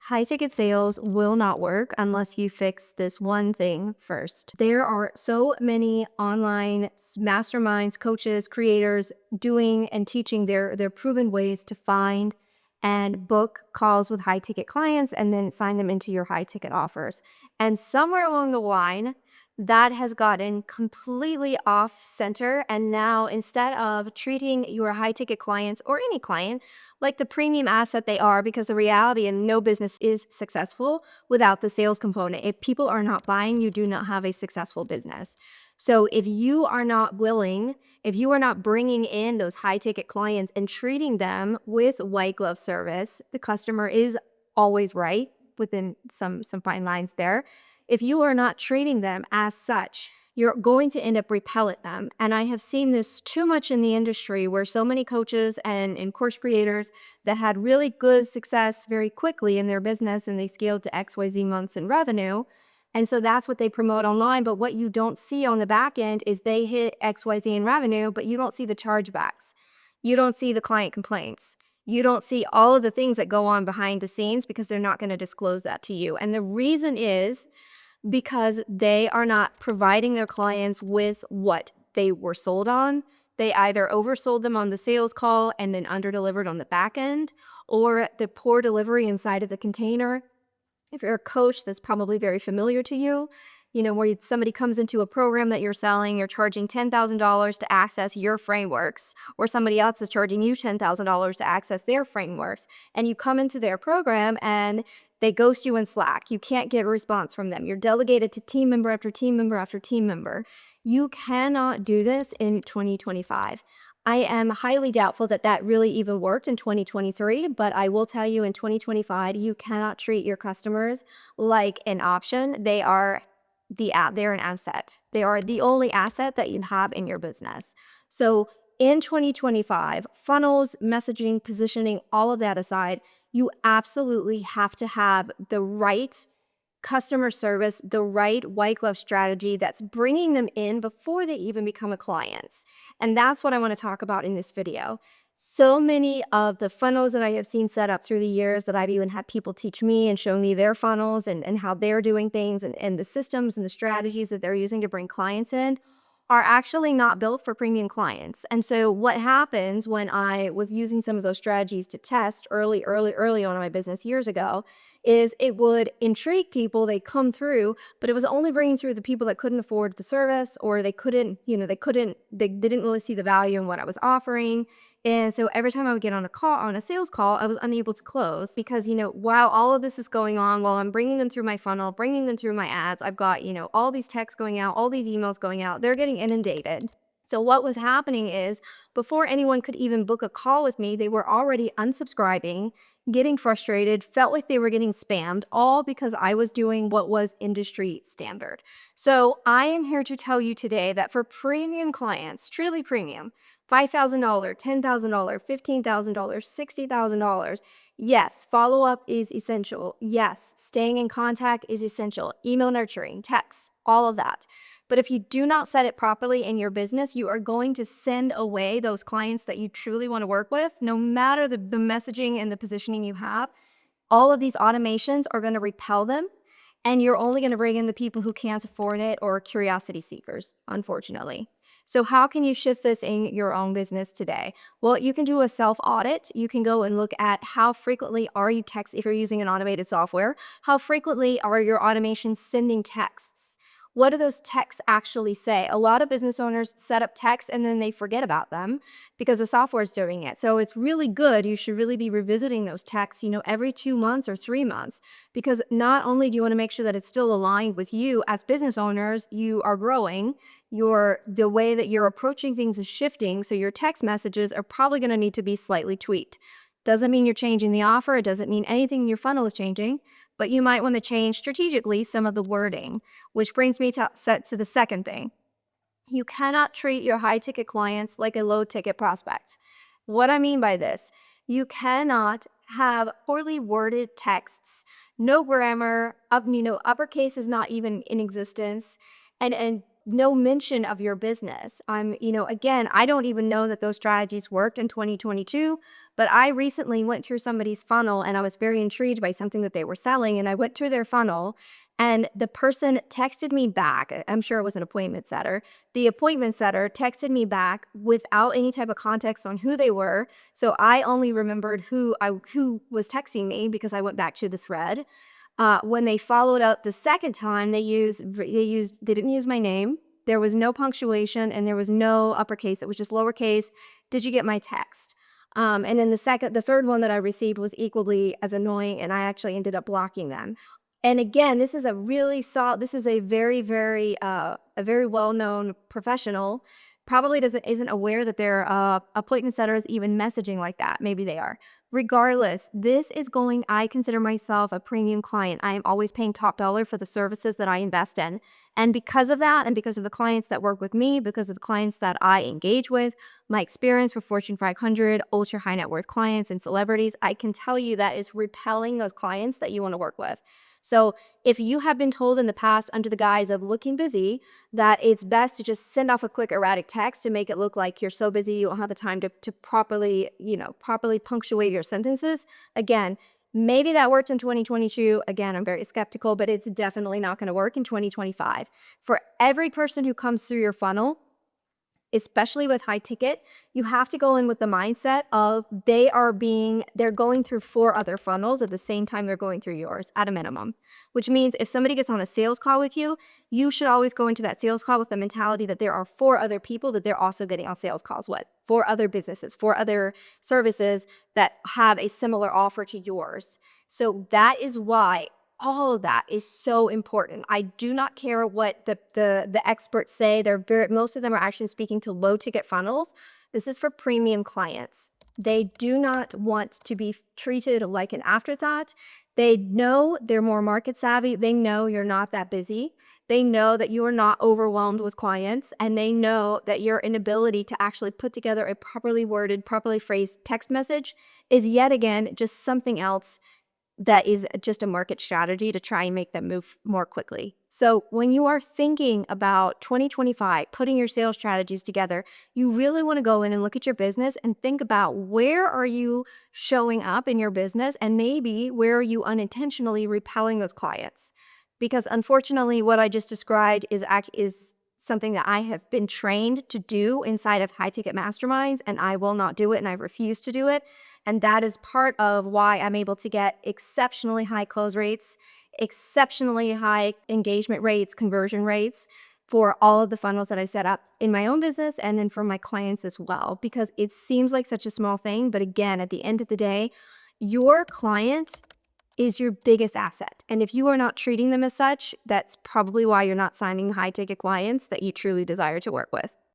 High ticket sales will not work unless you fix this one thing first. There are so many online masterminds, coaches, creators doing and teaching their proven ways to find and book calls with high ticket clients and then sign them into your high ticket offers. And somewhere along the line, that has gotten completely off center. And now instead of treating your high ticket clients or any client like the premium asset they are, because the reality and no business is successful without the sales component. If people are not buying, you do not have a successful business. So if you are not willing, if you are not bringing in those high ticket clients and treating them with white glove service, the customer is always right within some fine lines there. If you are not treating them as such, you're going to end up repelling them. And I have seen this too much in the industry where so many coaches and course creators that had really good success very quickly in their business and they scaled to XYZ months in revenue. And so that's what they promote online. But what you don't see on the back end is they hit XYZ in revenue, but you don't see the chargebacks. You don't see the client complaints. You don't see all of the things that go on behind the scenes because they're not going to disclose that to you. And the reason is because they are not providing their clients with what they were sold on. They either oversold them on the sales call and then underdelivered on the back end, or the poor delivery inside of the container. If you're a coach, that's probably very familiar to you. Where somebody comes into a program that you're selling, you're charging $10,000 to access your frameworks, or somebody else is charging you $10,000 to access their frameworks, and you come into their program and they ghost you in Slack. You can't get a response from them. You're delegated to team member after team member after team member. You cannot do this in 2025. I am highly doubtful that that really even worked in 2023, but I will tell you in 2025, you cannot treat your customers like an option. They're an asset. They are the only asset that you have in your business. So in 2025, funnels, messaging, positioning, all of that aside, you absolutely have to have the right customer service, the right white glove strategy that's bringing them in before they even become a client. And that's what I want to talk about in this video. So many of the funnels that I have seen set up through the years that I've even had people teach me and show me their funnels and how they're doing things and the systems and the strategies that they're using to bring clients in are actually not built for premium clients. And so what happens when I was using some of those strategies to test early on in my business years ago is it would intrigue people, they come through, but it was only bringing through the people that couldn't afford the service, or they didn't really see the value in what I was offering. And so every time I would get on a sales call, I was unable to close because, while all of this is going on, while I'm bringing them through my funnel, bringing them through my ads, I've got, all these texts going out, all these emails going out, they're getting inundated. So what was happening is before anyone could even book a call with me, they were already unsubscribing, getting frustrated, felt like they were getting spammed, all because I was doing what was industry standard. So I am here to tell you today that for premium clients, truly premium, $5,000, $10,000, $15,000, $60,000. Yes, follow up is essential. Yes, staying in contact is essential. Email nurturing, text, all of that. But if you do not set it properly in your business, you are going to send away those clients that you truly want to work with, no matter the messaging and the positioning you have. All of these automations are going to repel them, and you're only going to bring in the people who can't afford it or curiosity seekers, unfortunately. So how can you shift this in your own business today? Well, you can do a self-audit. You can go and look at how frequently are you if you're using an automated software, how frequently are your automations sending texts? What do those texts actually say? A lot of business owners set up texts and then they forget about them because the software is doing it. So it's really good. You should really be revisiting those texts, every 2 months or 3 months, because not only do you want to make sure that it's still aligned with you as business owners, you are growing, the way that you're approaching things is shifting. So your text messages are probably going to need to be slightly tweaked. Doesn't mean you're changing the offer. It doesn't mean anything in your funnel is changing, but you might want to change strategically some of the wording, which brings me to the second thing. You cannot treat your high ticket clients like a low ticket prospect. What I mean by this, you cannot have poorly worded texts, no grammar, uppercase is not even in existence, and no mention of your business. Again, I don't even know that those strategies worked in 2022, but I recently went through somebody's funnel and I was very intrigued by something that they were selling. And I went through their funnel and the person texted me back. I'm sure it was an appointment setter. The appointment setter texted me back without any type of context on who they were. So I only remembered who was texting me because I went back to the thread. When they followed up the second time, they didn't use my name. There was no punctuation and there was no uppercase. It was just lowercase. Did you get my text? And then the third one that I received was equally as annoying, and I actually ended up blocking them. And again, this is a really solid. This is a a very well known professional. Probably isn't aware that their appointment setter is even messaging like that. Maybe they are. Regardless, I consider myself a premium client. I am always paying top dollar for the services that I invest in. And because of that, and because of the clients that work with me, because of the clients that I engage with, my experience with Fortune 500, ultra high net worth clients and celebrities, I can tell you that is repelling those clients that you want to work with. So if you have been told in the past under the guise of looking busy that it's best to just send off a quick erratic text to make it look like you're so busy you don't have the time to properly punctuate your sentences, again, maybe that worked in 2022. Again, I'm very skeptical, but it's definitely not going to work in 2025. For every person who comes through your funnel, especially with high ticket, you have to go in with the mindset of they're going through 4 other funnels at the same time they're going through yours at a minimum. Which means if somebody gets on a sales call with you, you should always go into that sales call with the mentality that there are 4 other people that they're also getting on sales calls with, 4 other businesses, 4 other services that have a similar offer to yours. So that is why all of that is so important. I do not care what the experts say. Most of them are actually speaking to low ticket funnels. This is for premium clients. They do not want to be treated like an afterthought. They know they're more market savvy. They know you're not that busy. They know that you are not overwhelmed with clients, and they know that your inability to actually put together a properly worded, properly phrased text message is yet again just something else that is just a market strategy to try and make them move more quickly. So when you are thinking about 2025, putting your sales strategies together, you really want to go in and look at your business and think about where are you showing up in your business, and maybe where are you unintentionally repelling those clients. Because unfortunately, what I just described is something that I have been trained to do inside of high ticket masterminds, and I will not do it, and I refuse to do it. And that is part of why I'm able to get exceptionally high close rates, exceptionally high engagement rates, conversion rates for all of the funnels that I set up in my own business and then for my clients as well, because it seems like such a small thing. But again, at the end of the day, your client is your biggest asset. And if you are not treating them as such, that's probably why you're not signing high ticket clients that you truly desire to work with.